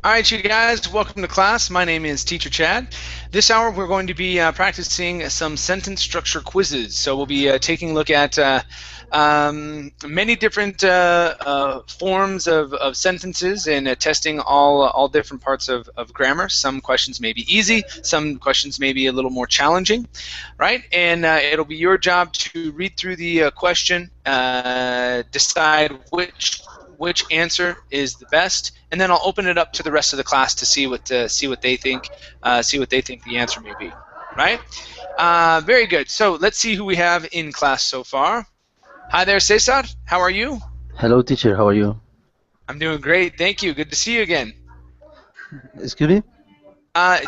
All right, you guys, welcome to class. My name is Teacher Chad. This hour we're going to be practicing some sentence structure quizzes. So we'll be taking a look at many different forms of sentences and testing all different parts of grammar. Some questions may be easy, some questions may be a little more challenging, right? And it'll be your job to read through the question, decide which answer is the best, and then I'll open it up to the rest of the class to see what they think, the answer may be. Right? Very good. So let's see who we have in class so far. Hi there, Cesar. How are you? Hello, teacher. How are you? I'm doing great. Thank you. Good to see you again. Excuse me?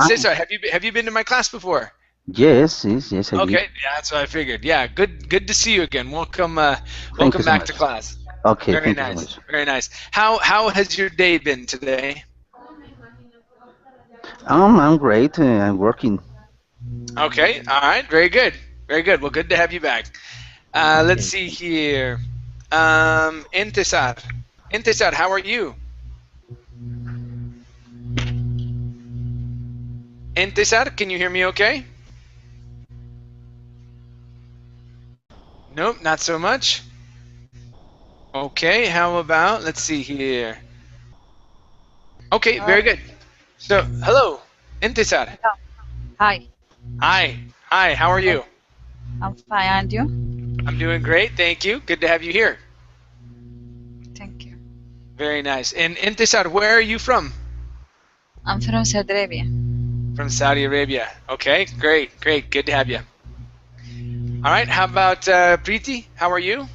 Cesar, have you been to my class before? Yes, I did. Okay, yeah, that's what I figured. Yeah, good to see you again. Welcome, Thank you welcome so back to much. class. Okay, Very thank you so nice, much. very nice. How has your day been today? I'm great. I'm working. Okay, all right, very good, very good. Well, good to have you back. Let's Okay. see here. Intesar, how are you? Intesar, can you hear me okay? Nope, not so much. Okay, how about, let's see here. Okay, very good. So, hello, Intesar. Yeah. Hi, Hi, how are you? I'm fine, and you? I'm doing great, thank you. Good to have you here. Thank you. Very nice. And Intesar, where are you from? I'm from Saudi Arabia. From Saudi Arabia. Okay, great, good to have you. All right, how about Preeti? How are you?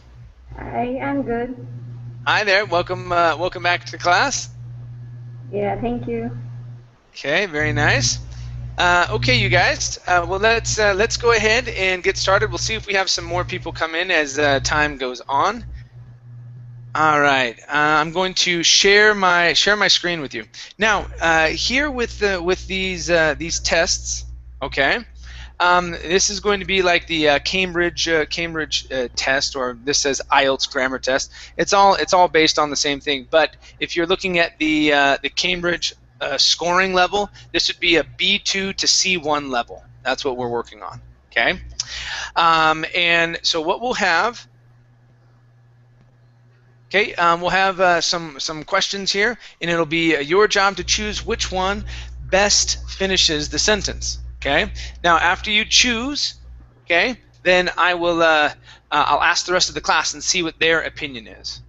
Hi, I'm good. Hi there, welcome back to class. Yeah, thank you. Okay, very nice. Okay, you guys. Well, let's go ahead and get started. We'll see if we have some more people come in as time goes on. All right, I'm going to share my screen with you now. Here with these tests, okay. This is going to be like the Cambridge test, or this says IELTS grammar test. It's all based on the same thing. But if you're looking at the Cambridge scoring level, this would be a B2 to C1 level. That's what we're working on. Okay. And so what we'll have. Okay, we'll have some questions here, and it'll be your job to choose which one best finishes the sentence. Okay. Now, after you choose, okay, then I will I'll ask the rest of the class and see what their opinion is.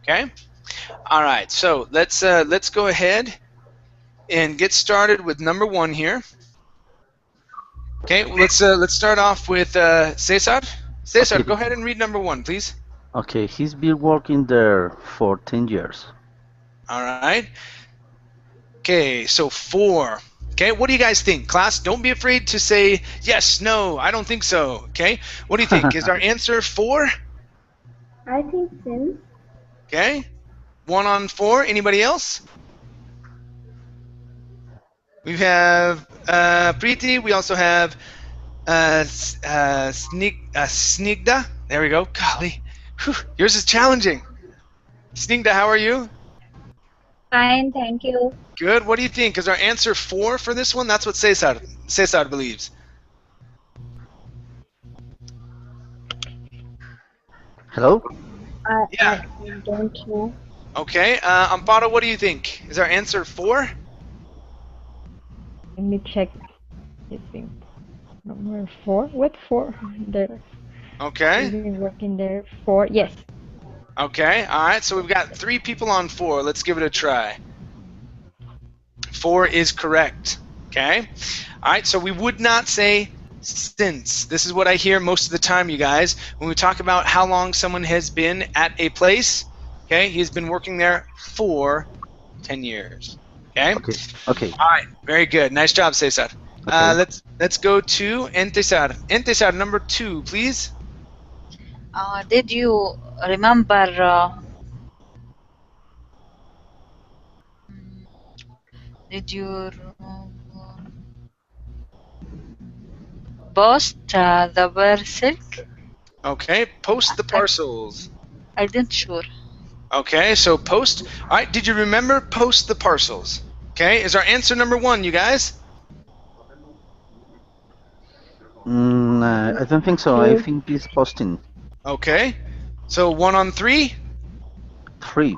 Okay. All right. So let's go ahead and get started with number one here. Okay. Well, let's start off with Cesar. Cesar, Okay. go ahead and read number one, please. Okay, he's been working there for 10 years. All right. Okay, so 4. Okay, what do you guys think? Class, don't be afraid to say yes, no, I don't think so. Okay, what do you think? Is our answer 4? I think since Okay, 1 on 4. Anybody else? We have Preeti. We also have Snigda. There we go. Golly, whew, yours is challenging. Snigda, how are you? fine, thank you. Good. What do you think? Is our answer 4 for this one? That's what Cesar believes. Hello? Yeah. I don't know. Okay, Amparo, what do you think? Is our answer 4? Let me check. I think number 4. What 4? There. Okay. You've been working there 4. Yes. Okay, all right, so we've got 3 people on 4. Let's give it a try. 4 is correct. Okay, all right, so we would not say since. This is what I hear most of the time, you guys, when we talk about how long someone has been at a place. Okay, he's been working there for 10 years. Okay. Okay. All right, very good. Nice job, Cesar. Okay. Let's go to Entesar. Entesar, number 2, please. Did you remember? Did you post the parcel? Okay, post the parcels. I didn't sure. Okay, so post. All right, did you remember post the parcels? Okay, is our answer number 1, you guys? I don't think so. I think it's posting. Okay, so 1 on 3. 3.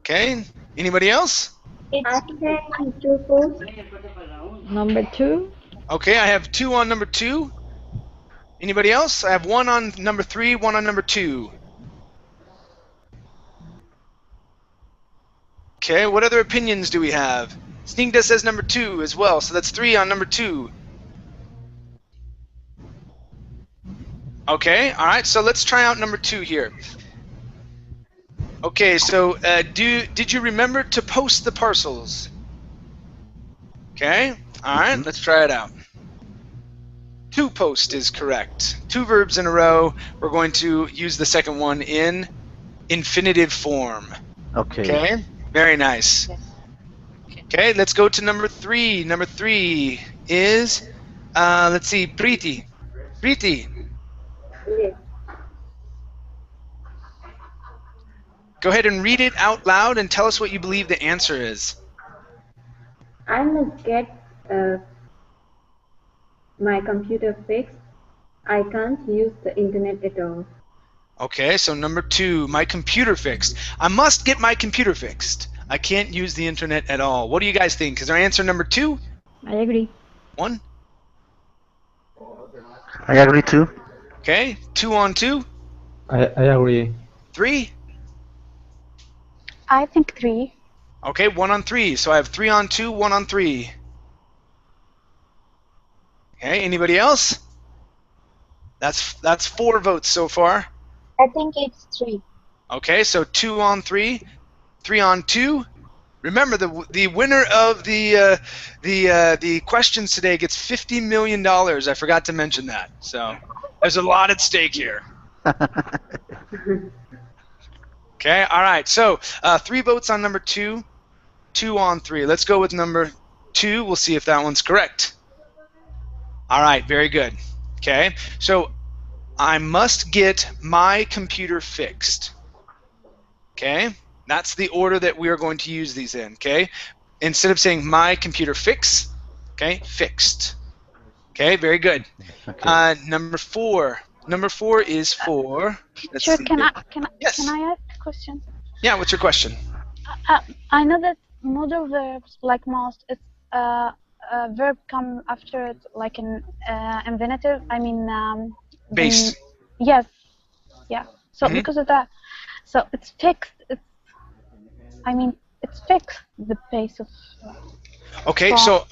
Okay, anybody else? I think to post. Number 2. Okay, I have 2 on number 2. Anybody else? I have 1 on number 3, 1 on number 2. Okay, what other opinions do we have? Snigdha says number 2 as well, so that's 3 on number 2. Okay, all right, so let's try out number 2 here. Okay, so did you remember to post the parcels? Okay, all right, let's try it out. To post is correct. 2 verbs in a row. We're going to use the second one in infinitive form. Okay. Okay, very nice. Yes. Okay, let's go to number 3. Number 3 is, let's see, Preeti. Preeti, Yes. go ahead and read it out loud and tell us what you believe the answer is. I must get my computer fixed. I can't use the internet at all. Okay, so number 2, my computer fixed. I must get my computer fixed. I can't use the internet at all. What do you guys think? Is our answer number 2? I agree. 1? I agree too. Okay, 2 on 2? I agree. 3? I think 3. Okay, 1 on 3. So I have 3 on 2, 1 on 3. Okay, anybody else? That's 4 votes so far. I think it's 3. Okay, so 2 on 3, 3 on 2. Remember, the winner of the questions today gets $50 million. I forgot to mention that. So there's a lot at stake here. Okay, all right. So 3 votes on number 2, 2 on 3. Let's go with number 2. We'll see if that one's correct. All right, very good. Okay, so I must get my computer fixed. Okay, that's the order that we are going to use these in. Okay, instead of saying my computer fix, okay, fixed. Okay, very good. Okay. Number 4. Number 4 is for. Let's Sure, see can here. Yes. can I ask a question? Yeah, what's your question? I know that modal verbs like most, it's a verb come after it like an infinitive. I mean, Base. yes, yeah. So Mhm. because of that, so it's fixed. It's fixed. The pace of. Okay, Well-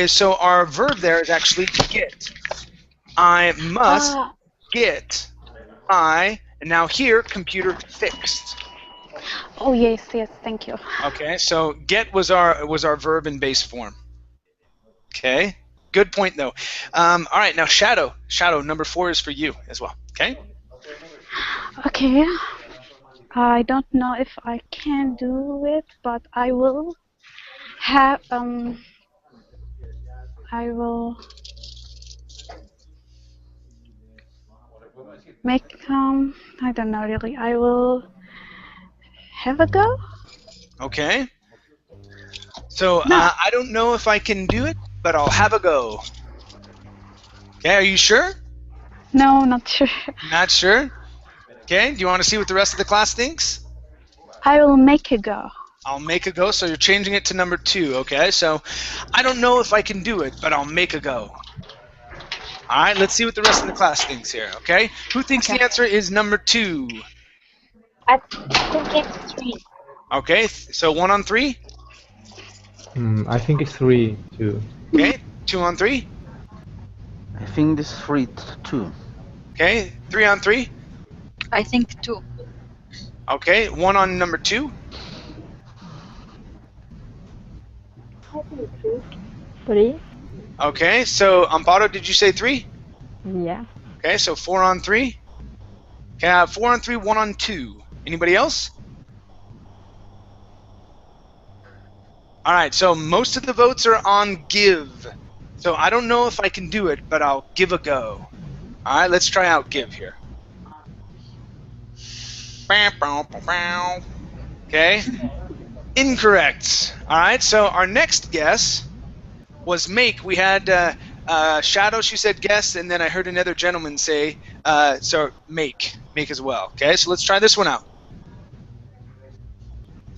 so our verb there is actually get. I must get my, and now here, computer fixed. Oh yes, thank you. Okay, so get was our verb in base form. Okay, good point though. All right, now Shadow, number 4 is for you as well. Okay. Okay. I don't know if I can do it, but I will have I will make I don't know really. I will have a go. Okay. So I don't know if I can do it, but I'll have a go. Okay, are you sure? No, not sure. Not sure? Okay, do you want to see what the rest of the class thinks? I will make a go. I'll make a go, so you're changing it to number 2, okay? So I don't know if I can do it, but I'll make a go. All right, let's see what the rest of the class thinks here, okay? Who thinks the answer is number 2? I think it's 3. Okay, so 1 on 3? I think it's 3 too. Okay, 2 on 3? I think this is 3 too. Okay, 3 on 3? I think 2. Okay, 1 on number 2? I think 3. 3. Okay, so Amparo, did you say 3? Yeah. Okay, so 4 on 3? Okay, I have 4 on 3, 1 on 2. Anybody else? All right, so most of the votes are on give. So I don't know if I can do it, but I'll give a go. All right, let's try out give here. Okay. Incorrect. All right, so our next guess was make. We had Shadow, she said guess, and then I heard another gentleman say, so make as well. Okay, so let's try this one out.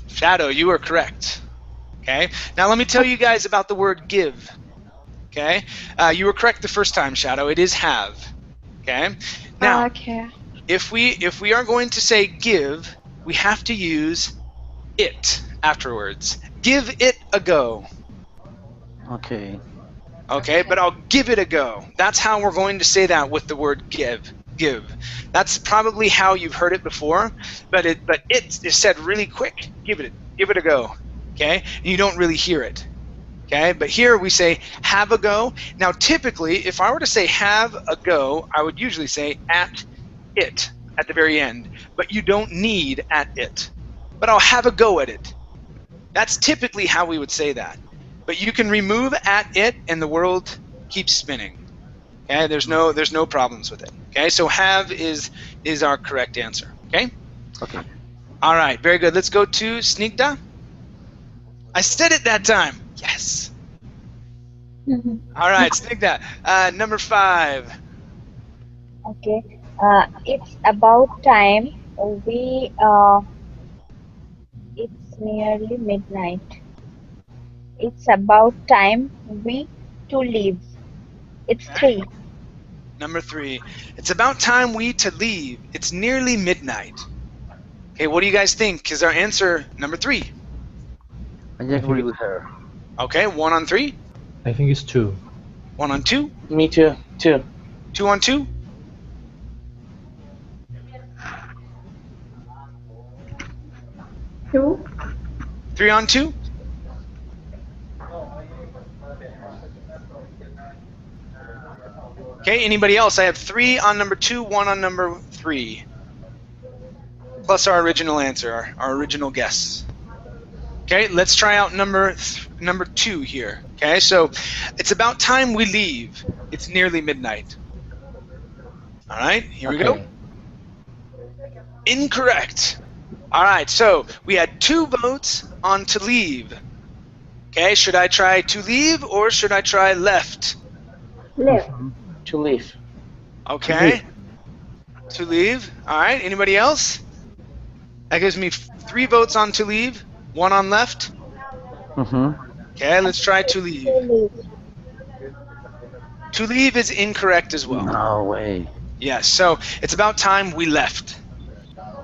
Shadow, you are correct. Okay, now let me tell you guys about the word give. Okay, you were correct the first time, Shadow. It is have. Okay, now Okay. if we are going to say give, we have to use it afterwards. Give it a go. Okay. Okay, but I'll give it a go. That's how we're going to say that with the word give. Give. That's probably how you've heard it before, but it is said really quick. Give it a go. Okay, and you don't really hear it. Okay, but here we say have a go. Now, typically, if I were to say have a go, I would usually say at it at the very end. But you don't need at it. But I'll have a go at it. That's typically how we would say that. But you can remove at it, and the world keeps spinning. Okay, there's no problems with it. Okay, so have is our correct answer. Okay. Okay. All right, very good. Let's go to Snigdha. I said it that time. Yes. All right, Snigdha. Number 5. Okay. It's about time. It's nearly midnight. It's about time we to leave. It's 3. Number 3. It's about time we to leave. It's nearly midnight. Okay, what do you guys think is our answer number 3? I agree with her. Okay, 1 on 3. I think it's 2. 1 on 2. Me too. 2. 2 on 2. 2. 3 on 2. Okay, anybody else? I have 3 on number 2, 1 on number 3. Plus our original answer, our original guess. Okay, let's try out number 2 here. Okay, so it's about time we leave. It's nearly midnight. All right, here we go. Incorrect. All right, so we had 2 votes on to leave. Okay, should I try to leave or should I try left? Left. To leave. Okay. To leave. All right, anybody else? That gives me 3 votes on to leave, 1 on left. Okay, let's try to leave. To leave is incorrect as well. No way. Yes, so it's about time we left.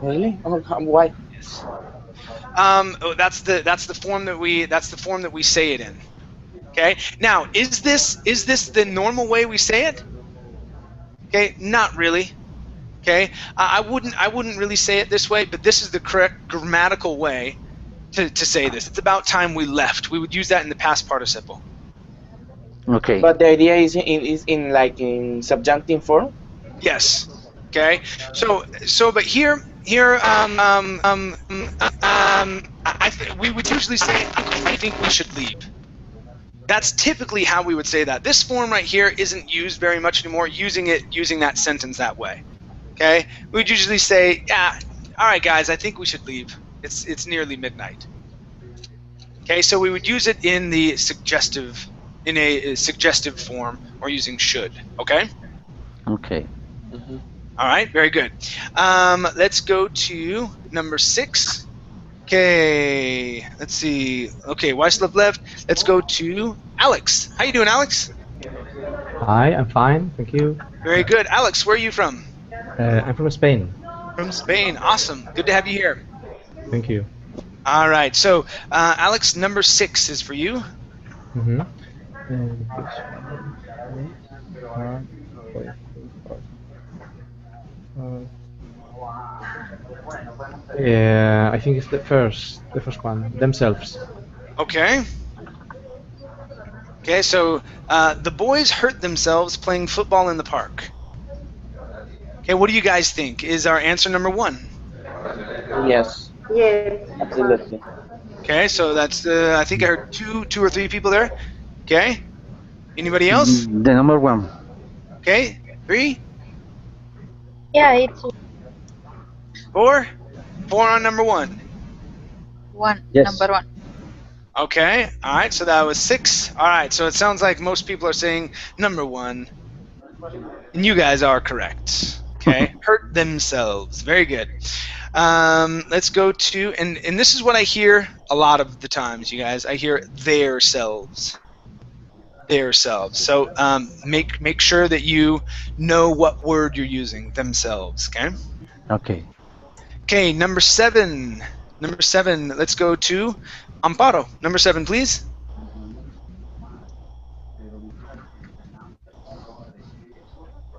Really? Why? Yes. That's the form that we say it in. Okay. Now, is this the normal way we say it? Okay, not really. Okay, I wouldn't really say it this way, but this is the correct grammatical way to say this. It's about time we left. We would use that in the past participle. Okay. But the idea is in subjunctive form. Yes. Okay. But here we would usually say I think we should leave. That's typically how we would say that. This form right here isn't used very much anymore. Using that sentence that way. Okay. We would usually say, yeah, all right, guys, I think we should leave. It's nearly midnight. Okay. So we would use it in a suggestive form or using should. Okay. Okay. All right, very good. Let's go to number 6. Okay, let's see. Okay, Weislov left. Let's go to Alex. How you doing, Alex? Hi, I'm fine, thank you. Very good. Alex, where are you from? I'm from Spain. From Spain. Awesome. Good to have you here. Thank you. All right, so Alex, number 6 is for you. Yeah, I think it's the first one, themselves. Okay. Okay, so the boys hurt themselves playing football in the park. Okay, what do you guys think? Is our answer number 1? Yes. Yes. Absolutely. Okay, so that's I think I heard two or three people there. Okay. Anybody else? The number 1. Okay. 3, Yeah, it's 4. 4 on number 1. One. Yes. Number one. Okay, all right, so that was 6. All right, so it sounds like most people are saying number 1. And you guys are correct. Okay, hurt themselves. Very good. Let's go to, and this is what I hear a lot of the times, you guys. I hear their selves. Their selves. So make sure that you know what word you're using, themselves, okay? Okay. Okay, number 7. Number 7, let's go to Amparo. Number 7, please.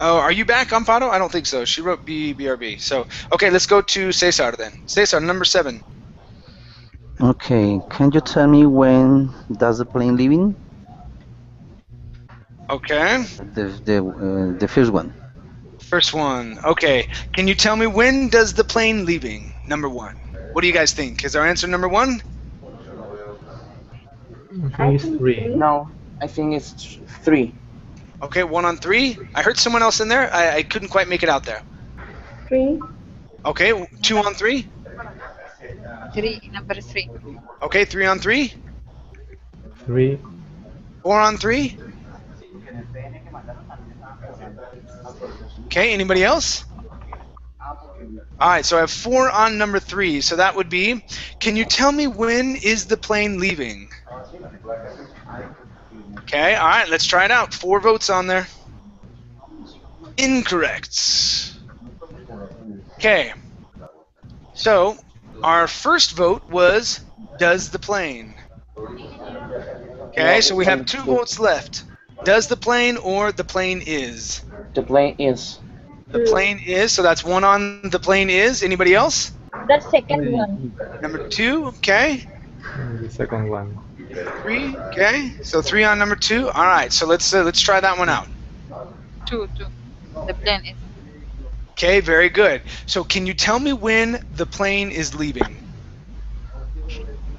Oh, are you back, Amparo? I don't think so. She wrote BRB. So, okay, let's go to Cesar then. Cesar, number 7. Okay. Can you tell me when does the plane leaving? Okay, The first one. first one. Okay, can you tell me when does the plane leaving? Number 1. What do you guys think? Is our answer number 1? I think it's 3. No, I think it's 3. Okay, 1 on 3. I heard someone else in there. I couldn't quite make it out there. 3. Okay, 2 on 3. 3. Number 3. Okay, 3 on 3. 3. 4 on 3. Okay, anybody else? All right, so I have 4 on number 3. So that would be, can you tell me when is the plane leaving? Okay, all right, let's try it out. 4 votes on there. Incorrect. Okay, so our first vote was, does the plane? Okay, so we have 2 votes left. Does the plane or the plane is? The plane is. The plane is, so that's 1 on the plane is. Anybody else? The second one. Number 2, okay. The second one. 3, okay. So 3 on number 2. All right, so let's try that one out. 2. The plane is. Okay, very good. So can you tell me when the plane is leaving?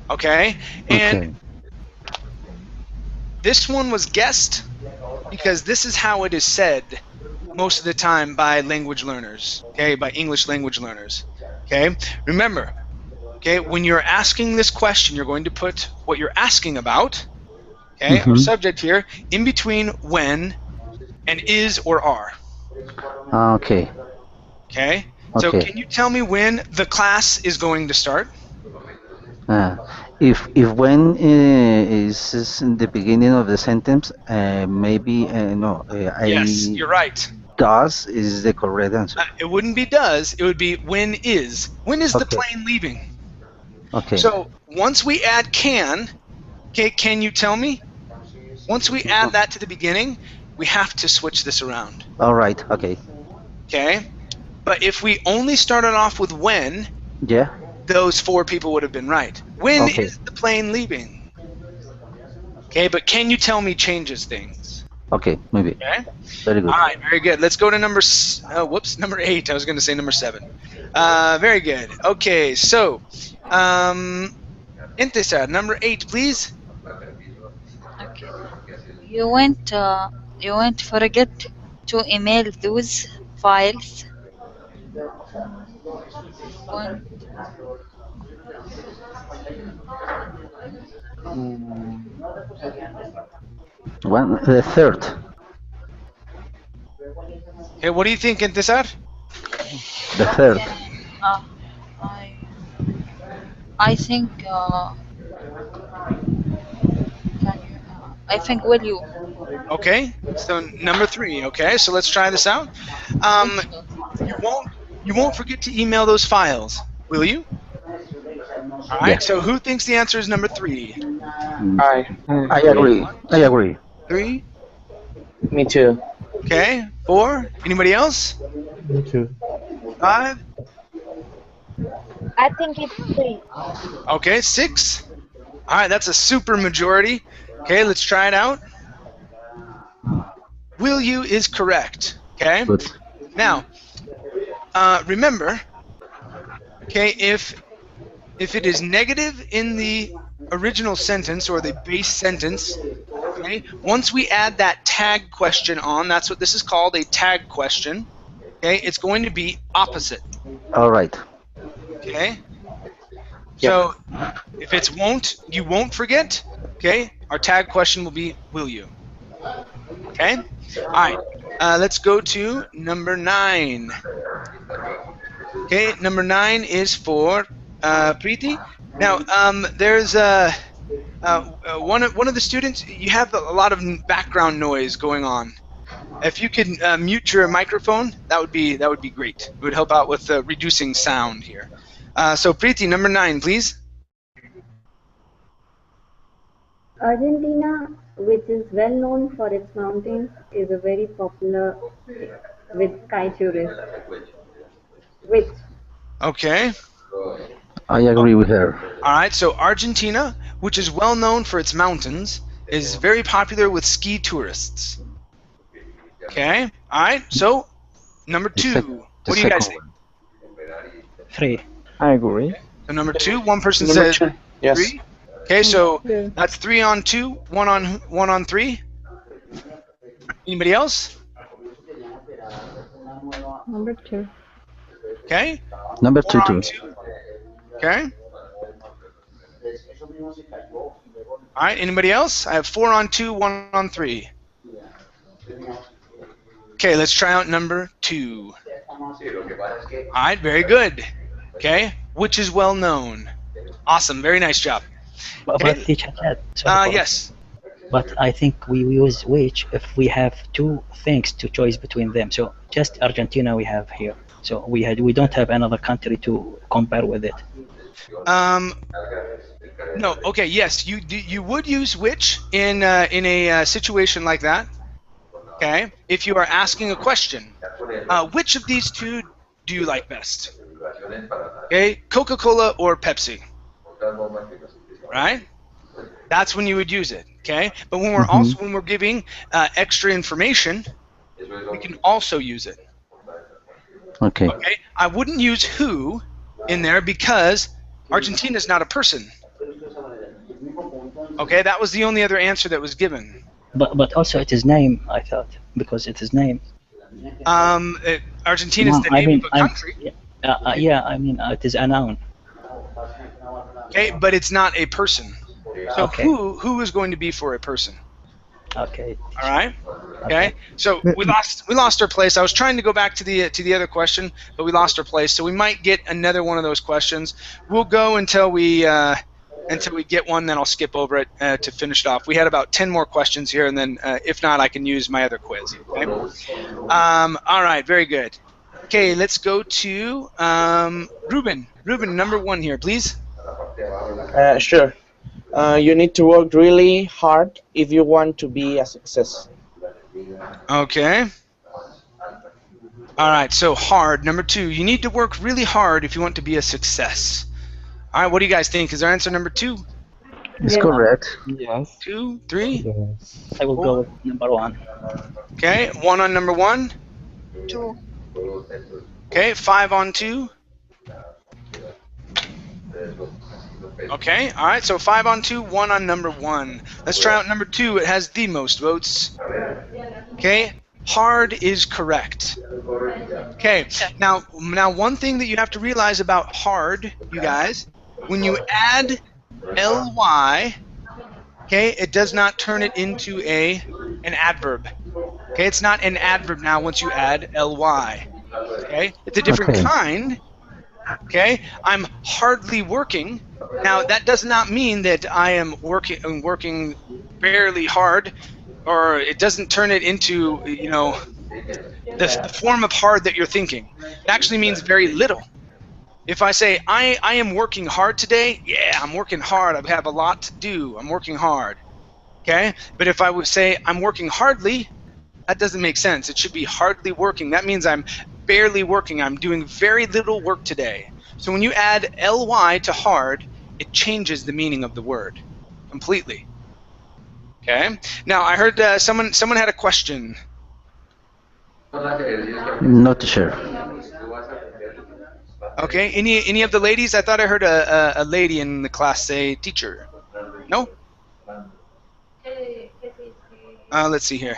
Okay, and Okay. this one was guessed because this is how it is said most of the time by language learners, okay, by English language learners, okay? Remember, okay, when you're asking this question, you're going to put what you're asking about, okay, our subject here, in between when and is or are, Okay. okay? So Okay. can you tell me when the class is going to start? If when is in the beginning of the sentence, maybe no. Yes, you're right. Does is the correct answer. It wouldn't be does, it would be when is. When is the Okay. plane leaving? Okay. So once we add can, okay, can you tell me? Once we add that to the beginning, we have to switch this around, All right. Okay. okay? But if we only started off with when, Yeah. those 4 people would have been right. When Okay. is the plane leaving? Okay, but can you tell me changes things? Okay. Maybe. Okay? Very good. All right, very good. Let's go to number 8. I was going to say number 7. Very good. Okay, so, Intesar, number 8, please. Okay. You won't forget to email those files. The third. Okay, what do you think, Intesar? The third. I think. I think will you? Okay, so number 3. Okay, so let's try this out. You won't forget to email those files, will you? All right. Yeah. So who thinks the answer is number 3? I agree. I agree. 3. Me too. Okay. 4. Anybody else? Me too. 5. I think it's 3. Okay. 6. All right. That's a super majority. Okay. Let's try it out. Will you is correct. Okay. Good. Now, remember, okay, if it is negative in the original sentence or the base sentence, okay, once we add that tag question on, that's what this is called, a tag question, okay, it's going to be opposite, All right. okay? So if it's won't, you won't forget. Okay. Our tag question will be will you. Okay. All right. Let's go to number 9. Okay. Number 9 is for Preeti. Now there's one of the students. You have a lot of background noise going on. If you could mute your microphone, that would be great. It would help out with reducing sound here. So Preeti, number 9, please. Argentina, which is well known for its mountains, is a very popular with sky tourists. Which? Okay. I agree with her. All right. So Argentina, which is well known for its mountains, is very popular with ski tourists. Okay. All right. So number 2. What do you guys think? 3. I agree. So number 2, one person Number says 2. Yes. 3. Okay, so Yeah. that's 3 on 2, 1 on 3. Anybody else? Number 2. Okay. Number 4 2 on too. 2. Okay. All right. Anybody else? I have 4 on 2, 1 on 3. Okay. Let's try out number 2. All right. Very good. Okay. Which is well known. Awesome. Very nice job. But teacher Chad, Yes. But I think we use which if we have 2 things to choose between them. So just Argentina we have here. So we don't have another country to compare with it. No. Okay. Yes. You would use which in a situation like that. Okay. If you are asking a question, which of these 2 do you like best? Okay. Coca-Cola or Pepsi? Right? That's when you would use it. Okay. But when we're giving extra information, we can also use it. Okay. Okay. I wouldn't use who in there because Argentina is not a person. Okay. That was the only other answer that was given. But also it is name, I thought, because it is name. Argentina is the name of a country. Yeah, I mean it is a noun. Okay, but it's not a person. So Okay. who is going to be for a person? Okay. All right. Okay. So we lost our place. I was trying to go back to the other question, but we lost our place. So we might get another one of those questions. We'll go until we get one. Then I'll skip over it to finish it off. We had about 10 more questions here, and then if not, I can use my other quiz. Okay. All right. Very good. Okay. Let's go to Ruben. Ruben, number 1 here, please. Sure. You need to work really hard if you want to be a success. Okay. All right, so hard. Number 2, you need to work really hard if you want to be a success. All right, what do you guys think? Is our answer number 2? It's correct. Yes. 2, 3? Yes. I will go with number 1. Okay, 1 on number 1. 2. Okay, 5 on 2. Okay, all right, so 5 on 2, 1 on number 1. Let's try out number 2. It has the most votes. Okay, hard is correct. Okay, now one thing that you have to realize about hard, you guys, when you add ly, okay, it does not turn it into an adverb. Okay, it's not an adverb now once you add ly. Okay, it's a different kind. Okay, I'm hardly working. Now that does not mean that I am working barely hard, or it doesn't turn it into the form of hard that you're thinking. It actually means very little. If I say I am working hard today, yeah, I'm working hard. I have a lot to do. I'm working hard. Okay, but if I would say I'm working hardly, that doesn't make sense. It should be hardly working. That means I'm barely working. I'm doing very little work today. So when you add ly to hard, it changes the meaning of the word completely. Okay. Now I heard someone had a question. Not sure. Okay. Any of the ladies? I thought I heard a lady in the class say teacher. No. Let's see here.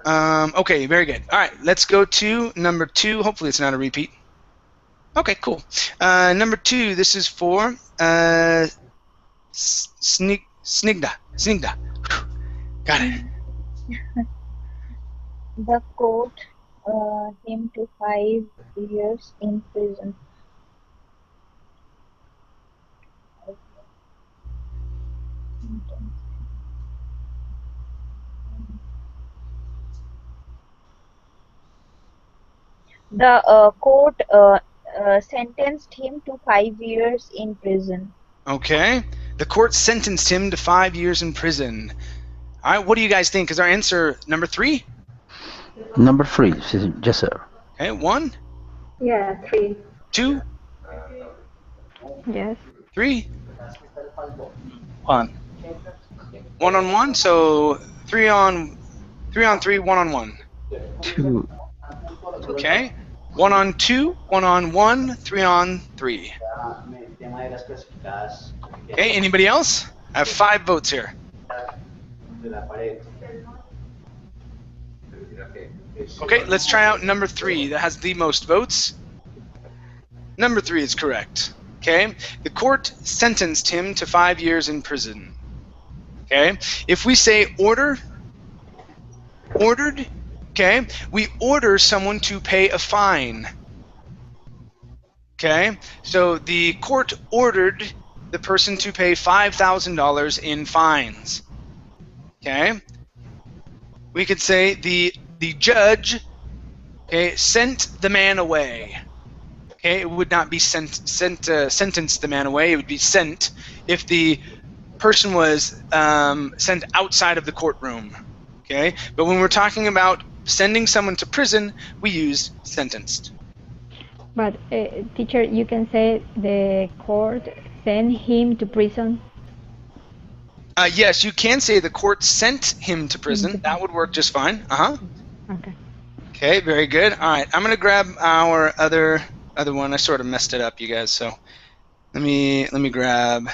Okay, very good. All right, let's go to number 2. Hopefully it's not a repeat. Okay, cool. Number 2, this is for Snigdha. Snigdha. Got it. The court him to 5 years in prison. The court sentenced him to 5 years in prison. Okay. The court sentenced him to 5 years in prison. All right, what do you guys think? Is our answer number 3? Number 3, yes, sir. Okay, 1, Yeah, 3. 2, Yes. 3. 1. 1 on 1, so 3 on 3, 1 on 1. 2. Okay. 1 on 2, 1 on 1, 3 on 3. Okay, anybody else? I have 5 votes here. Okay, let's try out number 3. That has the most votes. Number 3 is correct. Okay, the court sentenced him to 5 years in prison. Okay, if we say ordered, okay, we order someone to pay a fine. Okay, so the court ordered the person to pay $5,000 in fines. Okay, we could say the judge, okay, sent the man away. Okay, it would not be sentenced the man away. It would be sent if the person was sent outside of the courtroom. Okay, but when we're talking about sending someone to prison, we use sentenced. But teacher, you can say the court sent him to prison. Yes, you can say the court sent him to prison. That would work just fine. Okay. Okay, very good. All right, I'm gonna grab our other one. I sort of messed it up, you guys. So let me grab.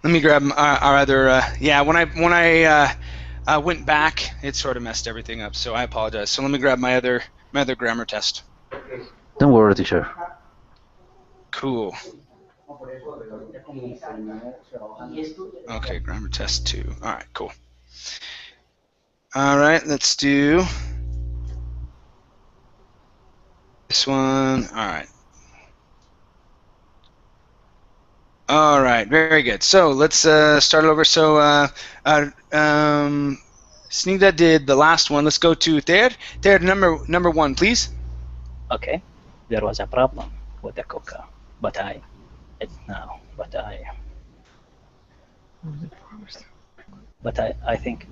Let me grab our other. Yeah, when I went back, it sort of messed everything up. So I apologize. So let me grab my other grammar test. Don't worry, teacher. Cool. Okay, grammar test 2. All right, cool. All right, let's do this one. All right, very good. So let's start over. So Snigdha did the last one. Let's go to Ter. Ter, number 1, please. Okay. There was a problem with the cooker, but I think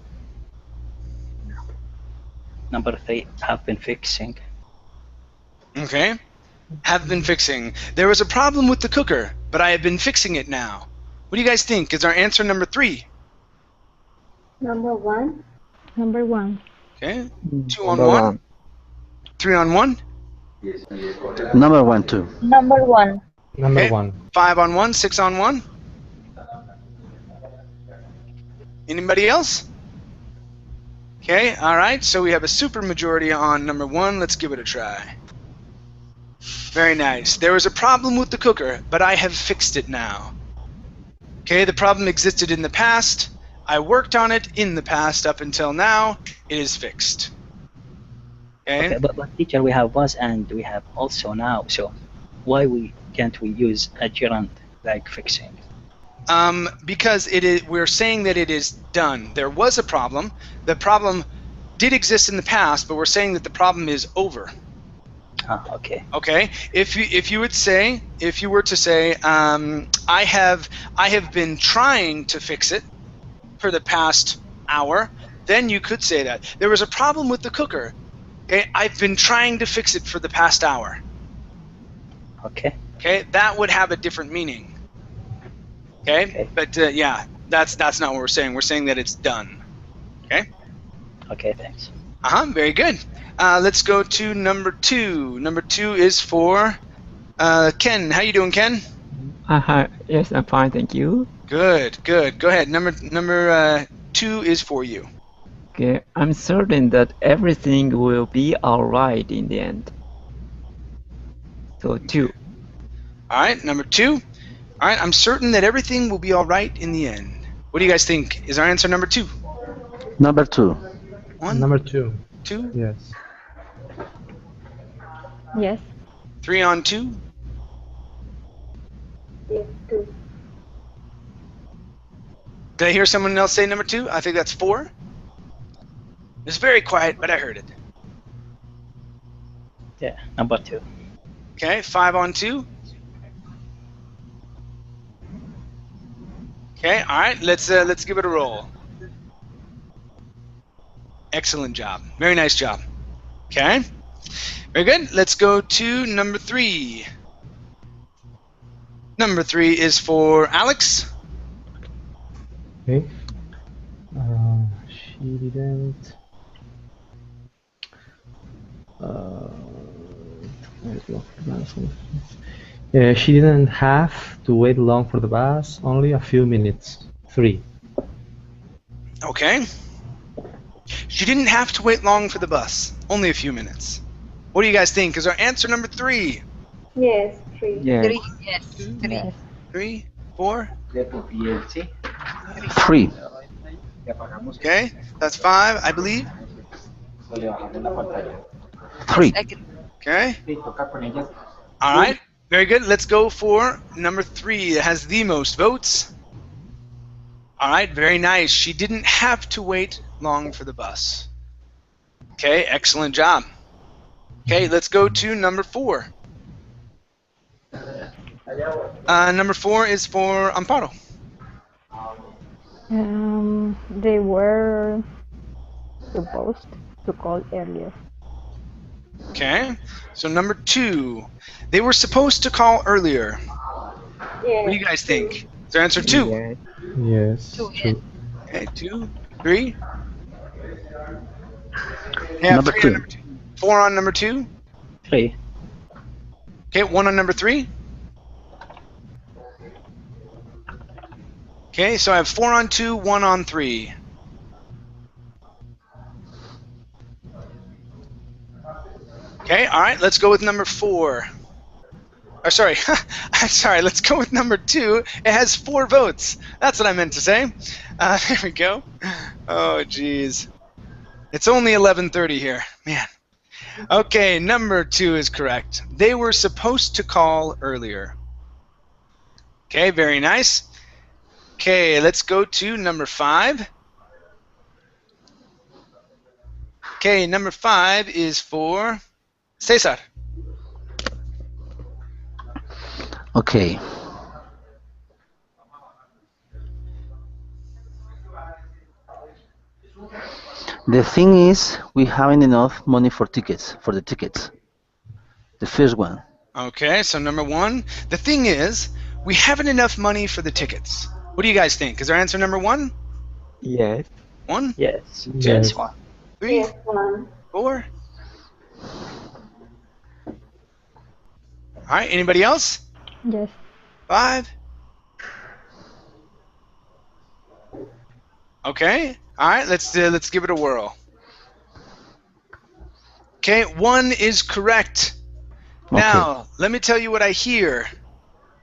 number 3 have been fixing. Okay. Have been fixing. There was a problem with the cooker, but I have been fixing it now. What do you guys think? Is our answer number 3? Number 1. Number 1. Okay. 2 on 1. 3 on 1. Number 1, too. Number 1. Number Okay. 1. 5 on 1, 6 on 1. Anybody else? Okay, all right. So we have a super majority on number 1. Let's give it a try. Very nice. There was a problem with the cooker, but I have fixed it now. Okay, the problem existed in the past. I worked on it in the past up until now. It is fixed. Okay, but teacher, we have was and we have also now. So why can't we use a gerund like fixing? Because we're saying that it is done. There was a problem. The problem did exist in the past, but we're saying that the problem is over. Okay. Okay. If you were to say, I have been trying to fix it for the past hour, then you could say that there was a problem with the cooker. Okay, I've been trying to fix it for the past hour. Okay. Okay, that would have a different meaning. Okay, but yeah, that's not what we're saying. We're saying that it's done. Okay. Okay, thanks. Very good. Let's go to number 2. Number 2 is for Ken. How you doing, Ken? Yes, I'm fine, thank you. Good. Go ahead. Number 2 is for you. Okay, I'm certain that everything will be alright in the end. So 2. All right, number 2. All right, I'm certain that everything will be all right in the end. What do you guys think? Is our answer number 2? Number 2. 1, Number 2. 2, Yes. Yes. 3 on 2. Yes, 2. Did I hear someone else say number 2? I think that's 4. It's very quiet, but I heard it. Yeah, number 2. Okay, 5 on 2. Okay, all right, let's give it a roll. Excellent job. Very nice job. Okay, very good. Let's go to number 3. Number 3 is for Alex. Okay. She didn't. She didn't have to wait long for the bus. Only a few minutes. 3. Okay. She didn't have to wait long for the bus. Only a few minutes. What do you guys think? Is our answer number 3? Yes, 3. Yes. 3. Yes. 3. Yes. 3, 4. 3. Okay, that's 5, I believe. 3. Agree. Okay. All right. Very good. Let's go for number 3. It has the most votes. All right. Very nice. She didn't have to wait long for the bus. Okay. Excellent job. Okay. Let's go to number 4. Number 4 is for Amparo. They were supposed to call earlier. Okay. So number 2. They were supposed to call earlier. What do you guys think? Is their answer 2? Yes. Yes. 2. Yes. Okay. 2, 3. Number 3 2. on number 2. 4 on number 2. 3. Okay. 1 on number 3. Okay, so I have 4 on 2, 1 on 3. Okay, all right, let's go with number 4. Or sorry, sorry, let's go with number 2. It has 4 votes. That's what I meant to say. There we go. Oh, geez. It's only 11:30 here. Man. Okay, number 2 is correct. They were supposed to call earlier. Okay, very nice. Okay, let's go to number 5. Okay, number 5 is for Cesar. Okay. The thing is, we haven't enough money for the tickets. The first one. Okay, so number 1. The thing is, we haven't enough money for the tickets. What do you guys think? Is our answer number 1? Yes. 1? Yes. Yes. 3? Yes, 1. 4? All right, anybody else? Yes. 5? Okay. All right, let's give it a whirl. Okay, 1 is correct. Okay. Now, let me tell you what I hear,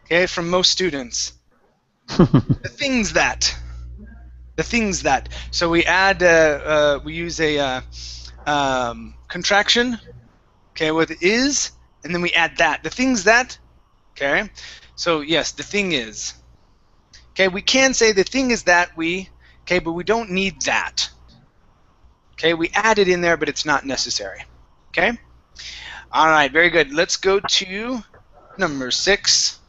okay, from most students. The things that. So we add, we use a contraction, okay, with is, and then we add that. The things that, okay. So yes, the thing is. Okay, we can say the thing is that we, okay, but we don't need that. Okay, we add it in there, but it's not necessary. Okay. All right, very good. Let's go to number 6.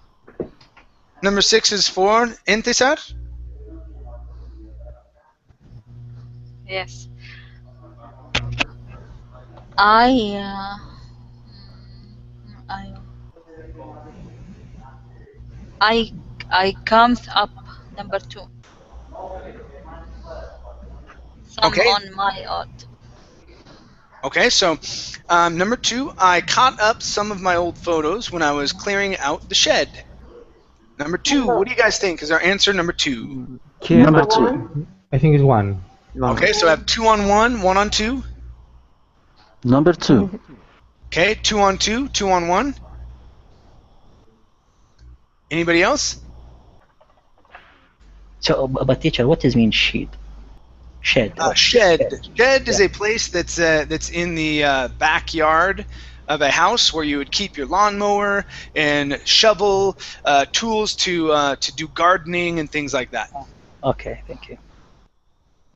Number 6 is for Entesar. Yes. I comes up number 2. Some Okay. on my odd. Okay, so number 2, I caught up some of my old photos when I was clearing out the shed. Number 2, what do you guys think is our answer number 2? Kim, Number 2. I think it's 1. Okay, so I have 2 on 1, 1 on 2. Number 2. Okay, 2 on 2, 2 on 1. Anybody else? So, but teacher, what does mean shed? Shed. Shed is a place that's in the backyard of a house where you would keep your lawnmower and shovel, tools to do gardening and things like that. Okay, thank you.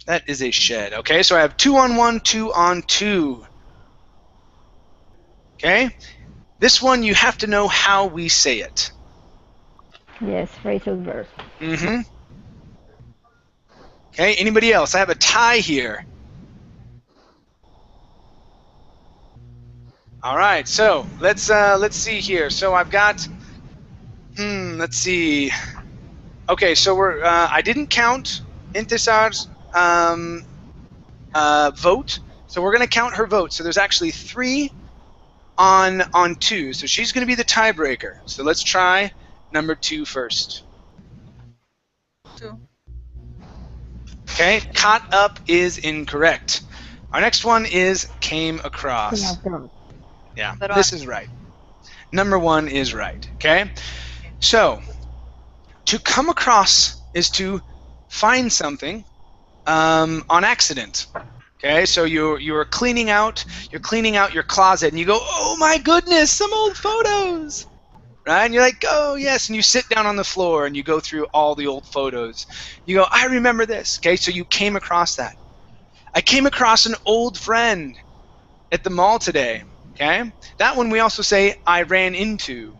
That is a shed. Okay, so I have 2 on 1, 2 on 2. Okay, this one you have to know how we say it. Yes, phrasal verb. Mm-hmm. Okay, anybody else? I have a tie here. All right, so let's see here. So I've got, let's see. Okay, so we're I didn't count Intisar's vote, so we're going to count her vote. So there's actually 3 on 2, so she's going to be the tiebreaker. So let's try number 2 first. 2. Okay, caught up is incorrect. Our next one is came across. Yeah, this is right. Number 1 is right. Okay, so to come across is to find something on accident. Okay, so you're cleaning out your closet and you go, oh my goodness, some old photos. Right? And you're like, oh yes, and you sit down on the floor and you go through all the old photos. You go, I remember this. Okay, so you came across that. I came across an old friend at the mall today. Okay, that one we also say I ran into.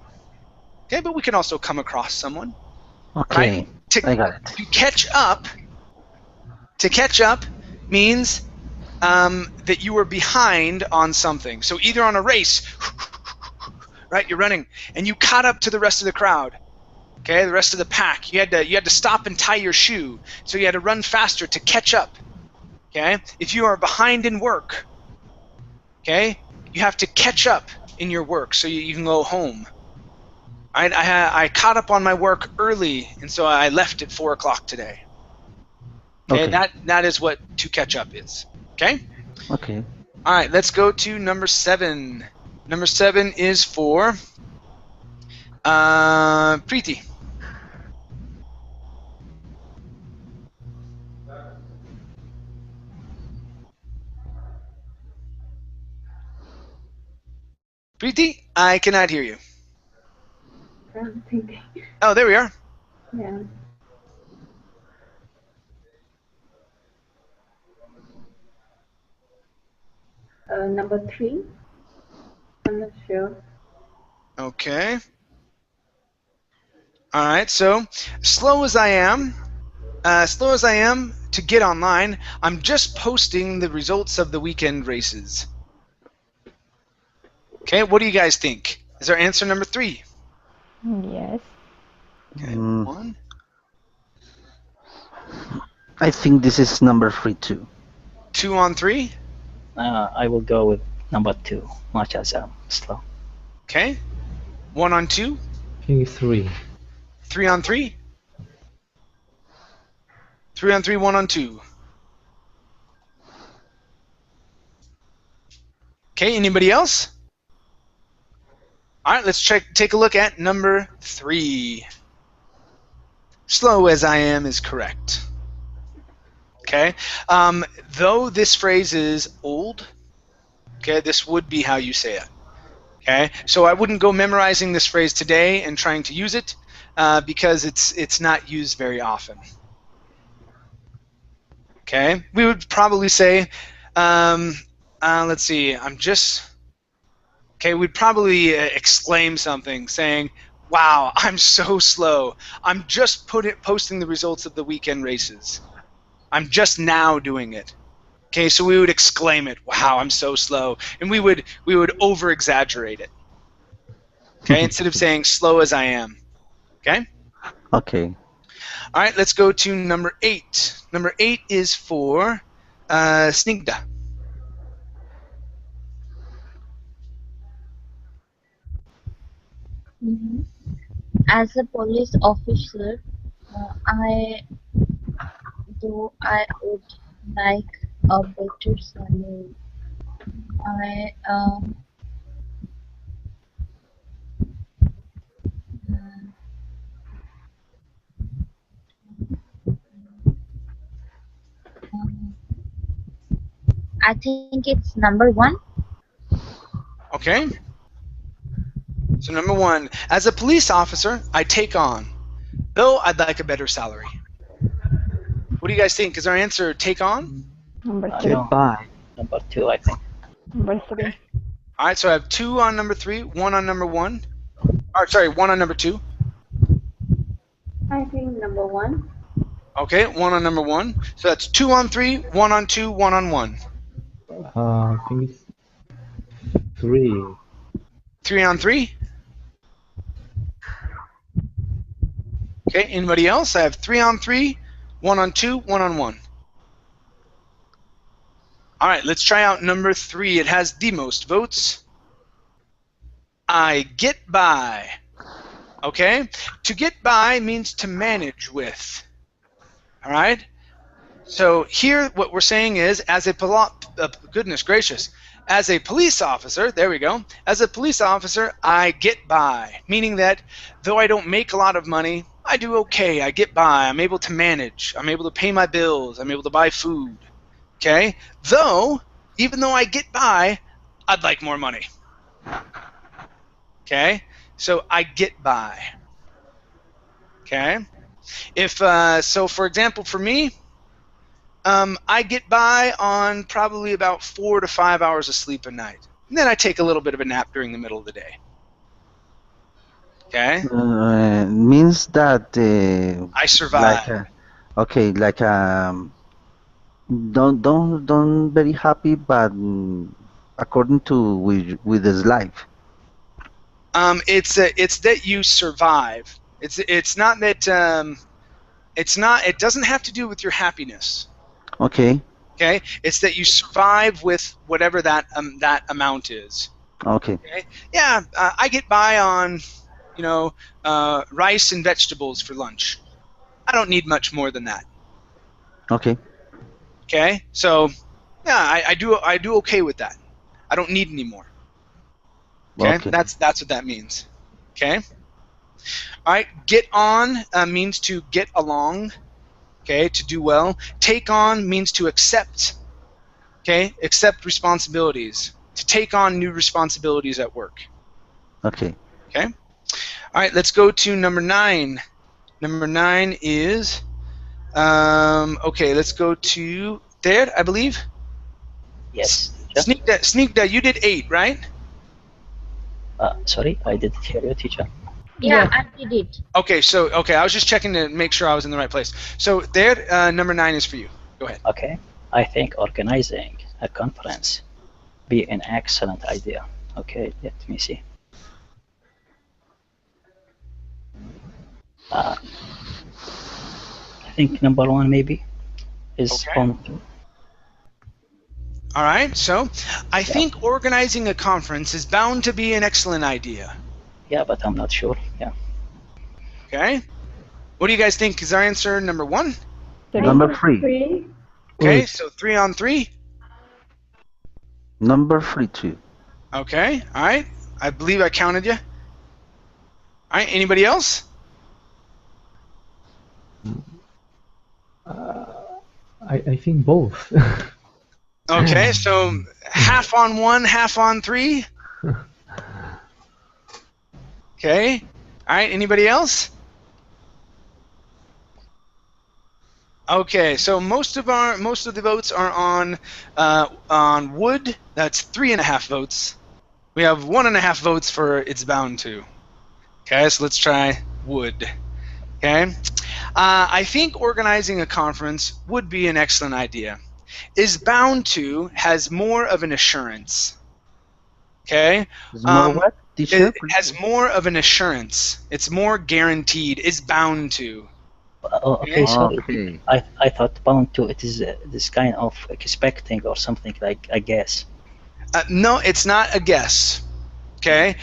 Okay, but we can also come across someone. Okay, right? I got it. To catch up means that you were behind on something. So either on a race, right? You're running, and you caught up to the rest of the crowd. Okay, the rest of the pack. You had to stop and tie your shoe. So you had to run faster to catch up. Okay, if you are behind in work, okay, you have to catch up in your work so you can go home. I caught up on my work early, and so I left at 4 o'clock today. Okay, that is what to catch up is. Okay. Okay. All right, let's go to number 7. Number 7 is for Preeti. Preeti, I cannot hear you. I'm thinking. Oh, there we are. Yeah. Number 3. I'm not sure. Okay. All right, so slow as I am to get online, I'm just posting the results of the weekend races. Okay, what do you guys think? Is our answer number 3? Yes. Okay, 1. I think this is number 3 too. 2 on 3? I will go with number 2, much as I'm slow. Okay. 1 on 2? I think 3. 3 on 3? 3 on 3, 1 on 2. Okay, anybody else? All right, let's take a look at number 3. Slow as I am is correct. Okay, though this phrase is old, okay, this would be how you say it. Okay, so I wouldn't go memorizing this phrase today and trying to use it because it's not used very often. Okay, we would probably say, let's see, okay, we'd probably exclaim something saying, wow, I'm so slow. I'm just posting the results of the weekend races. I'm just now doing it. Okay, so we would exclaim it, wow, I'm so slow. And we would over-exaggerate it. Okay, instead of saying slow as I am. Okay? Okay. All right, let's go to number 8. Number 8 is for Snigdha. As a police officer, I would like a better salary. I I think it's number 1. Okay. So number 1, as a police officer, I take on, though I'd like a better salary. What do you guys think? Is our answer take on? Number 2. No. Number 2, I think. Number 3. All right, so I have 2 on number 3, 1 on number 1. Or sorry, 1 on number 2. I think number 1. Okay, 1 on number 1. So that's 2 on 3, 1 on 2, 1 on 1. I think it's 3. 3 on 3. Okay, anybody else? I have 3 on 3, 1 on 2, 1 on 1. All right, let's try out number 3. It has the most votes. I get by. Okay? To get by means to manage with. All right? So here what we're saying is, as a goodness gracious, as a police officer, there we go, as a police officer, I get by, meaning that though I don't make a lot of money, I do okay, I get by, I'm able to manage, I'm able to pay my bills, I'm able to buy food, okay? Though, even though I get by, I'd like more money, okay? So I get by, okay? If, so for example, for me, I get by on probably about 4 to 5 hours of sleep a night. And then I take a little bit of a nap during the middle of the day. Okay? Means that I survive. like okay, like don't very happy, but according to with his life. It's that you survive. It's not that it doesn't have to do with your happiness. Okay. Okay? It's that you survive with whatever that amount is. Okay. Yeah, I get by on, rice and vegetables for lunch. I don't need much more than that. Okay. Okay? So, yeah, I do okay with that. I don't need any more. Okay? That's what that means. Okay? All right, get on means to get along. Okay, to do well. Take on means to accept. Okay, accept responsibilities. To take on new responsibilities at work. Okay. Okay. All right, let's go to number 9. Number 9 is, okay, let's go to there, I believe. Yes. Sneak that. You did 8, right? Sorry, I didn't hear you, teacher. Yeah, I did it. Okay, I was just checking to make sure I was in the right place. So there, number 9 is for you. Go ahead. Okay, I think organizing a conference be an excellent idea. Okay, let me see. I think number 1 maybe is on. All right, so I think organizing a conference is bound to be an excellent idea. Yeah, but I'm not sure. Yeah. Okay. What do you guys think is our answer? Number 1? Number 3. Okay, so 3 on 3. Number 3 too. Okay, all right. I believe I counted you. All right, anybody else? I think both. Okay, so half on 1, half on 3. Okay. All right. Anybody else? Okay. So most of the votes are on wood. That's 3.5 votes. We have 1.5 votes for it's bound to. Okay. So let's try wood. Okay. I think organizing a conference would be an excellent idea. Is bound to has more of an assurance. Okay. What? It has more of an assurance. It's more guaranteed. Is bound to. Okay, sorry. I thought bound to it is this kind of expecting or something like a guess. No, it's not a guess. Okay,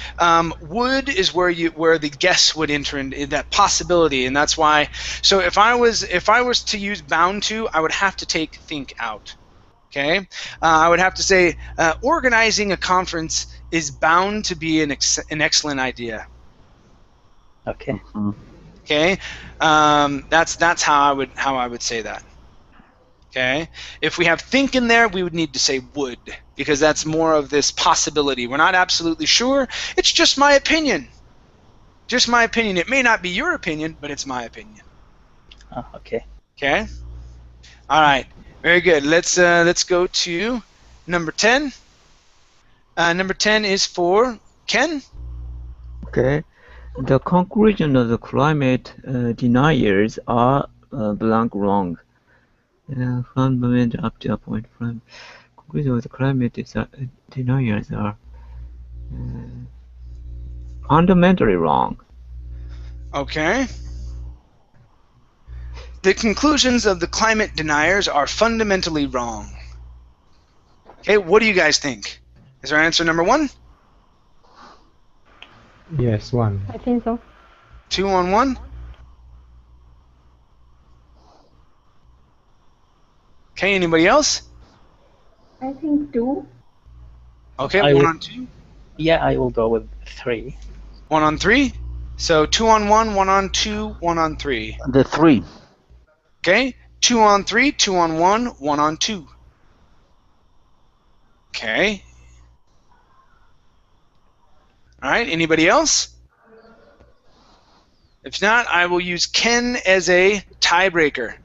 would is where the guess would enter in that possibility, and that's why. So if I was to use bound to, I would have to take think out. Okay, I would have to say organizing a conference is bound to be an excellent idea. Okay. Okay, that's how I would say that. Okay, if we have think in there, we would need to say would, because that's more of this possibility. We're not absolutely sure. It's just my opinion. Just my opinion. It may not be your opinion, but it's my opinion. Oh, okay. Okay. All right. Very good. Let's go to number 10. Number 10 is for Ken. Okay. The conclusion of the climate deniers are blank wrong. Fundamental up to a point from conclusion of the climate deniers are fundamentally wrong. Okay. The conclusions of the climate deniers are fundamentally wrong. Okay, what do you guys think? Is our answer number 1? Yes, 1. I think so. 2 on 1? Okay, anybody else? I think 2. Okay, I 1 will- on 2. Yeah, I will go with 3. 1 on 3. So 2 on 1, 1 on 2, 1 on 3. The 3. Okay, 2 on 3, 2 on 1, 1 on 2. Okay. All right, anybody else? If not, I will use Ken as a tiebreaker.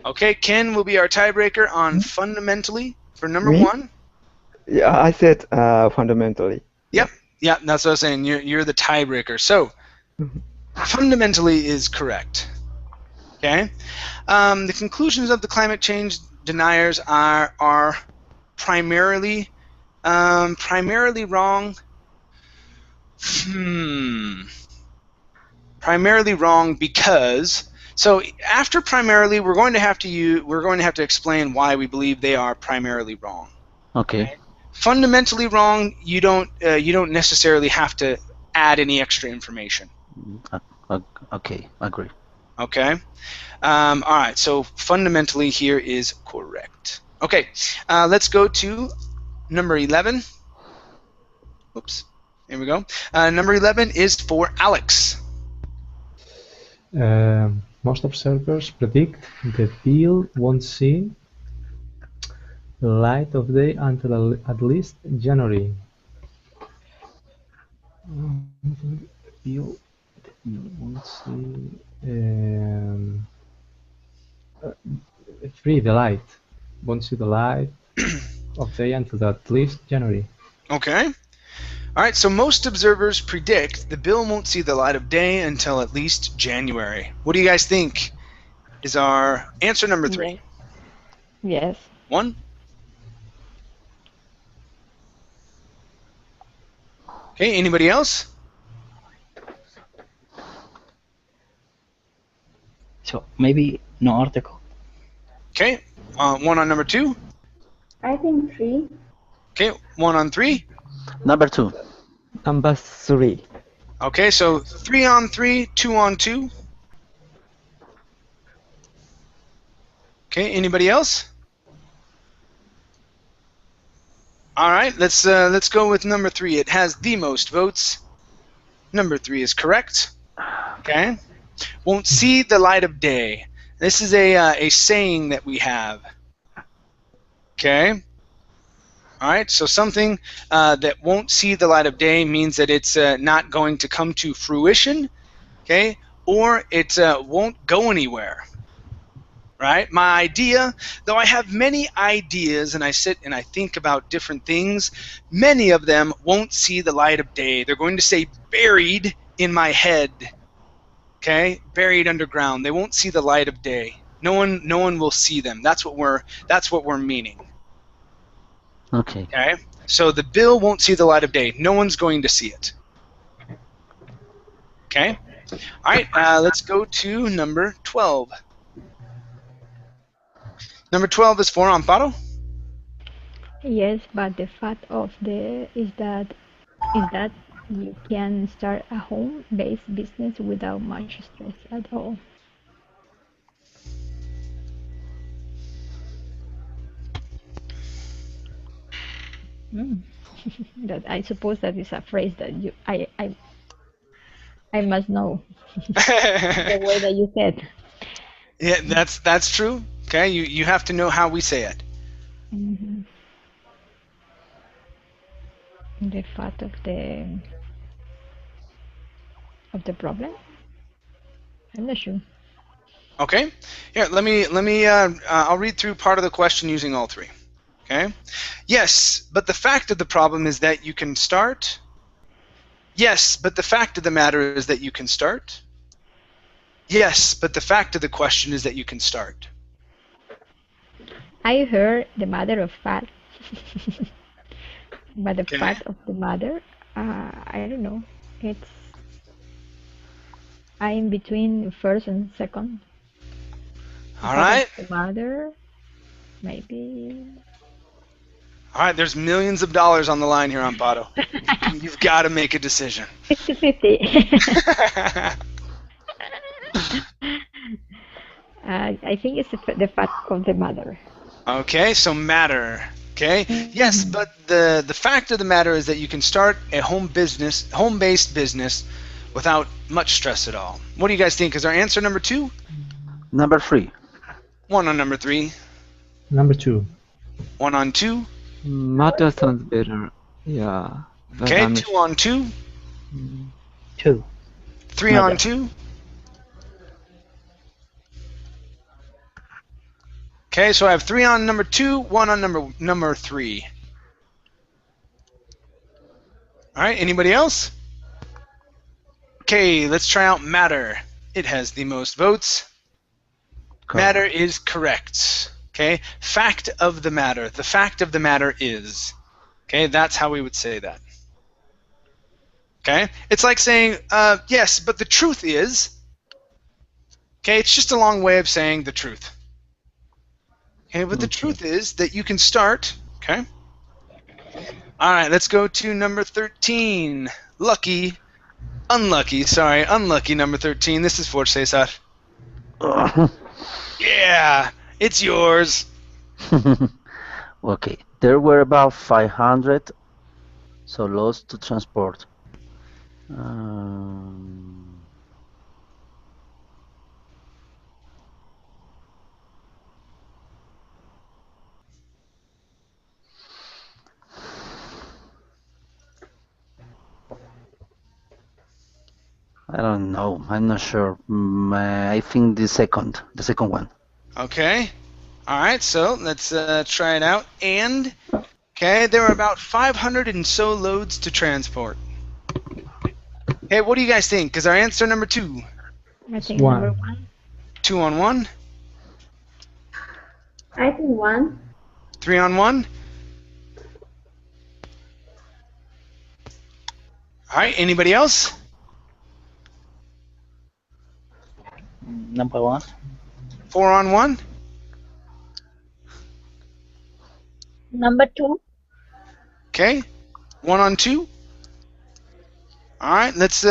Okay, Ken will be our tiebreaker on fundamentally for number Me? 1. Yeah, I said fundamentally. Yep, yeah, that's what I was saying. You're the tiebreaker. So, fundamentally is correct. Okay, the conclusions of the climate change deniers are primarily wrong. Primarily wrong because. So after primarily, we're going to have to explain why we believe they are primarily wrong. Okay. Fundamentally wrong, you don't necessarily have to add any extra information. Okay, agree. Okay. All right. So fundamentally here is correct. Okay. Let's go to number 11. Oops. Here we go. Number 11 is for Alex. Most observers predict the bill won't see the light of day until at least January. Bill won't see 3. The light won't see the light of day until at least January. Okay. All right, so most observers predict the bill won't see the light of day until at least January. What do you guys think is our answer number 3? Yes. 1? Okay, anybody else? So maybe no article. Okay, 1 on number 2. I think 3. Okay, 1 on 3. Number 2. Number 3. Okay, so 3 on 3, 2 on 2. Okay, anybody else? All right, let's go with number 3. It has the most votes. Number 3 is correct. Okay, won't see the light of day. This is a saying that we have. Okay. All right, so something that won't see the light of day means that it's not going to come to fruition, okay, or it won't go anywhere, right? My idea, though I have many ideas and I sit and I think about different things, many of them won't see the light of day. They're going to stay buried in my head, okay, buried underground. They won't see the light of day. No one will see them. That's what we're meaning. Okay. Okay, so the bill won't see the light of day. No one's going to see it. Okay, all right. Let's go to number 12. Number 12 is for Amparo. Yes, but the fact of the is that you can start a home-based business without much stress at all. Mm. That I suppose that is a phrase that I must know the way that you said. Yeah, that's true. Okay, you have to know how we say it. Hmm. The fact of the problem. I'm not sure. Okay. Here, let me. I'll read through part of the question using all three. Okay. Yes, but the fact of the problem is that you can start. Yes, but the fact of the matter is that you can start. Yes, but the fact of the question is that you can start. I heard the matter of fact, but the Okay. fact of the matter, I don't know. It's I'm between first and second. The All fact right. of the matter, maybe. All right. There's millions of dollars on the line here, Amparo. You've got to make a decision. 50-50. I think it's the fact of the matter. Okay, so matter. Okay. Yes, but the fact of the matter is that you can start a home-based business, without much stress at all. What do you guys think? Is our answer number 2? Number 3. 1 on number 3. Number 2. 1 on 2. Matter sounds better. Yeah. But Okay, I'm 2 on 2. 2. 3 Matter. on 2. Okay, so I have 3 on number 2, 1 on number 3. All right, anybody else? Okay, let's try out matter. It has the most votes. Correct. Matter is correct. Okay, fact of the matter. The fact of the matter is. Okay, that's how we would say that. Okay, it's like saying, yes, but the truth is. Okay, it's just a long way of saying the truth. Okay, but the truth is that you can start. Okay. All right, let's go to number 13. Unlucky number 13. This is for Cesar. Yeah, it's yours. Okay, there were about 500 so lost to transport. I don't know. I'm not sure. I think the second one. Okay. All right, so let's try it out. And, okay, there were about 500 and so loads to transport. Okay, what do you guys think? Is our answer number 2? I think 1. number 1. 2 on 1? I think 1. 3 on 1? All right, anybody else? Number 1. 4 on 1? Number 2. Okay. 1 on 2? All right, let's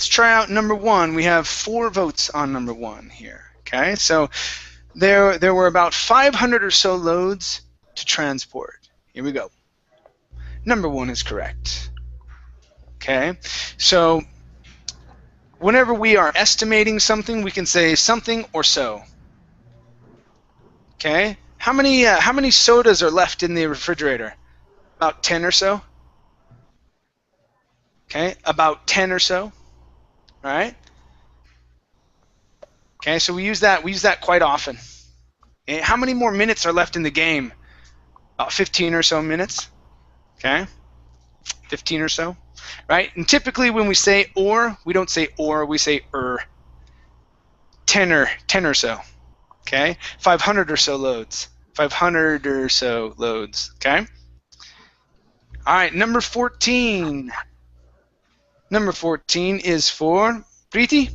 try out number 1. We have 4 votes on number 1 here. Okay, so there were about 500 or so loads to transport. Here we go. Number 1 is correct. Okay, so whenever we are estimating something, we can say something or so. Okay, how many sodas are left in the refrigerator? About 10 or so. Okay, about 10 or so. All right. Okay, so we use that quite often. Okay, how many more minutes are left in the game? About 15 or so minutes. Okay, 15 or so. Right, and typically when we say or, we don't say or, we say 10 or so. Okay, 500 or so loads. 500 or so loads. Okay. All right, number 14. Number 14 is for Preeti.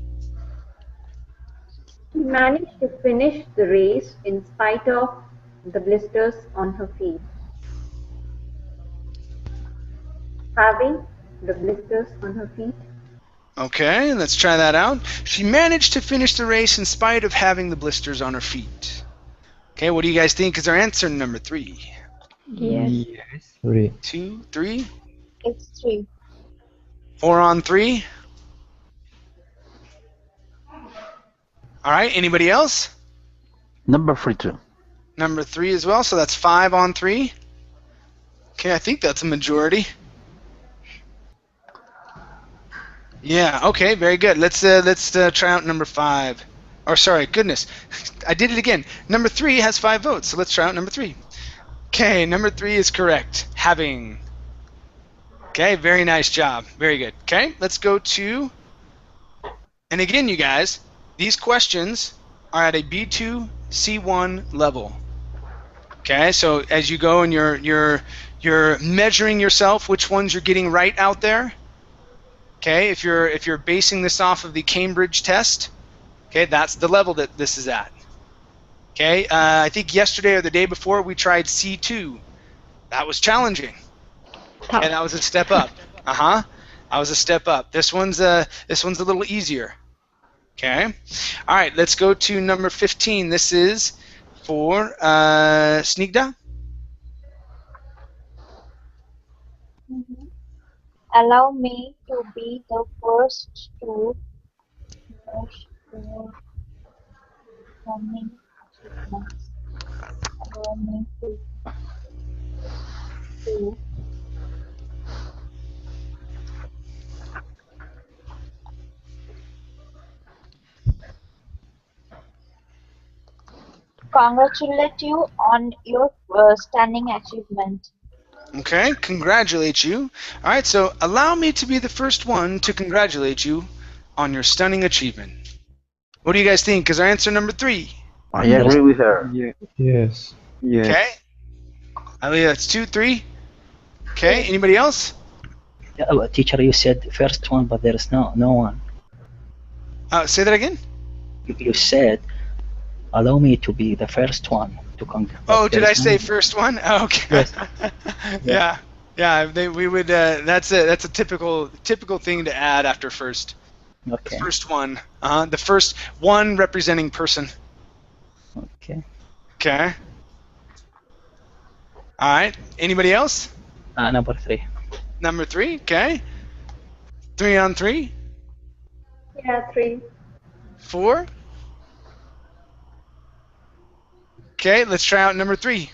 She managed to finish the race in spite of the blisters on her feet. Having the blisters on her feet. Okay, let's try that out. She managed to finish the race in spite of having the blisters on her feet. Okay, what do you guys think is our answer number 3? Yes. 3. 2, 3, It's 3. 4 on 3. All right, anybody else? Number 3 too. Number 3 as well, so that's 5 on 3. Okay, I think that's a majority. Yeah, okay, very good. Let's try out number 5. Or sorry, goodness, I did it again. Number 3 has 5 votes, so let's try out number 3. Okay, number 3 is correct. Having. Okay, very nice job. Very good. Okay, let's go to, and again, you guys, these questions are at a B2 C1 level. Okay, so as you go and you're measuring yourself, which ones you're getting right out there. Okay, if you're basing this off of the Cambridge test, okay, that's the level that this is at. Okay, I think yesterday or the day before we tried C2. That was challenging. Okay, that was a step up. That was a step up. This one's a little easier. Okay, all right, let's go to number 15. This is for Snigdha. Allow me to be the first to finish the coming achievements. Allow me to congratulate you on your stunning achievement. Okay, congratulate you. All right, so allow me to be the first one to congratulate you on your stunning achievement. What do you guys think is our answer number 3? I agree with her. Yes. Okay. Aliyah, that's 2, 3. Okay, anybody else? Yeah, well, teacher, you said first one, but there is no one. Say that again? You said, allow me to be the first one to congratulate. Oh, did I say first one? Oh, okay. Yes. Yeah. We would. That's a typical thing to add after first. Okay. First one. The first one representing person. Okay. Okay. All right. Anybody else? Number 3. Number 3. Okay. 3 on 3. Yeah, 3. 4. Okay, let's try out number 3.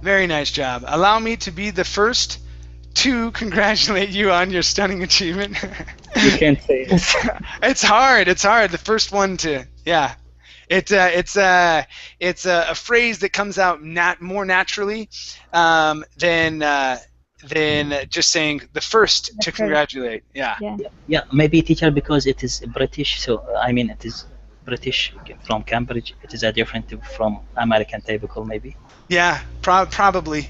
Very nice job. Allow me to be the first to congratulate you on your stunning achievement. You can't say it. It's hard. It's hard. The first one to, yeah. It's a phrase that comes out more naturally than just saying the first to congratulate. Yeah. Yeah, maybe teacher, because it is British. So I mean, it is British from Cambridge. It is a different from American typical, maybe. Yeah, probably.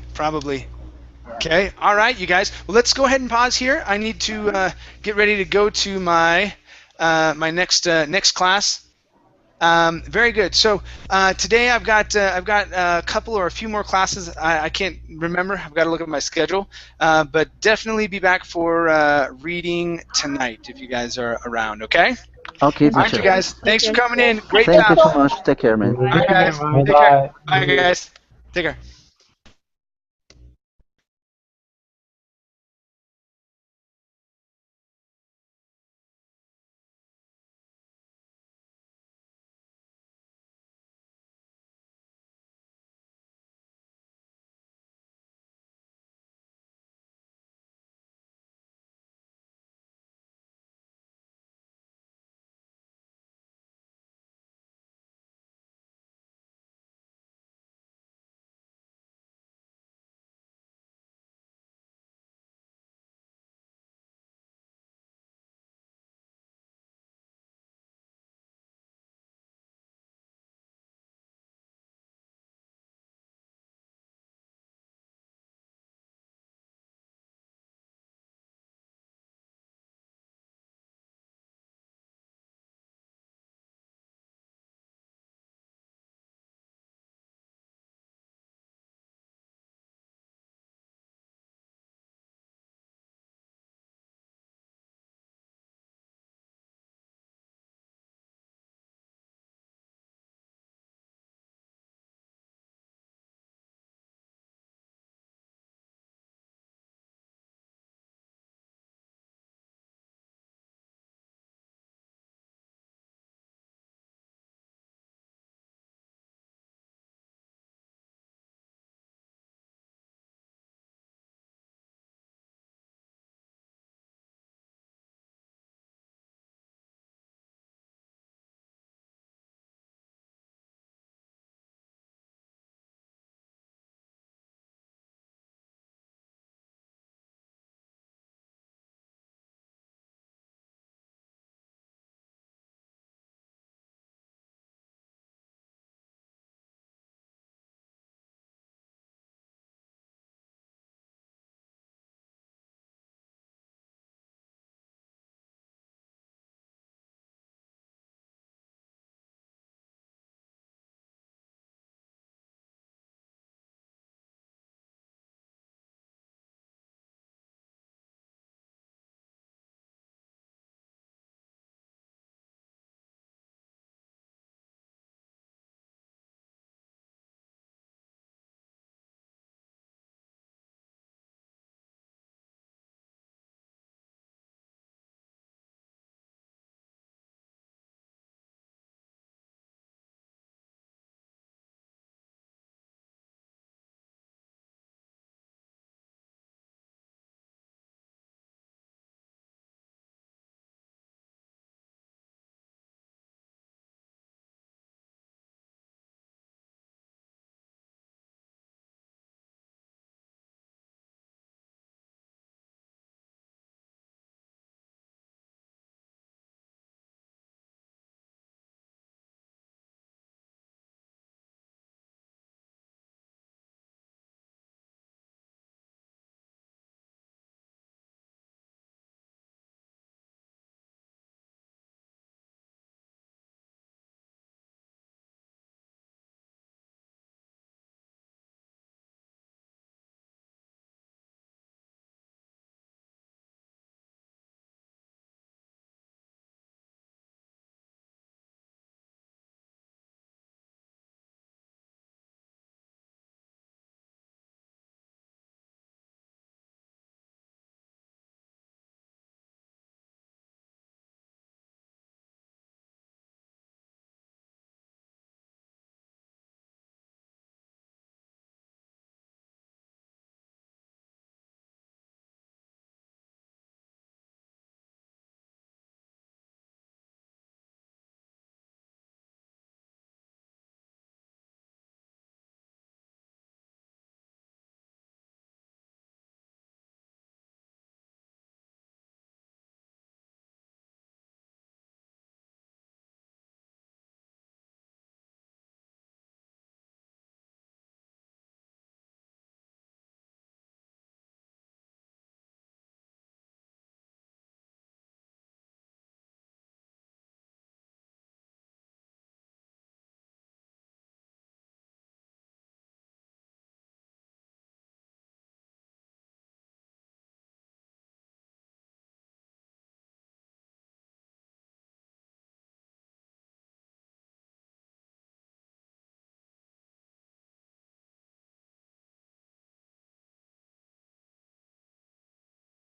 Okay, all right, you guys. Well, let's go ahead and pause here. I need to get ready to go to my my next class. Very good. So today I've got a couple or a few more classes. I can't remember. I've got to look at my schedule. But definitely be back for reading tonight if you guys are around. Okay. Okay, all right, you guys. Thanks for coming in. Great Thank job. you so much. Take care, man. All right, guys. Bye. Take care. Bye, guys. Take care.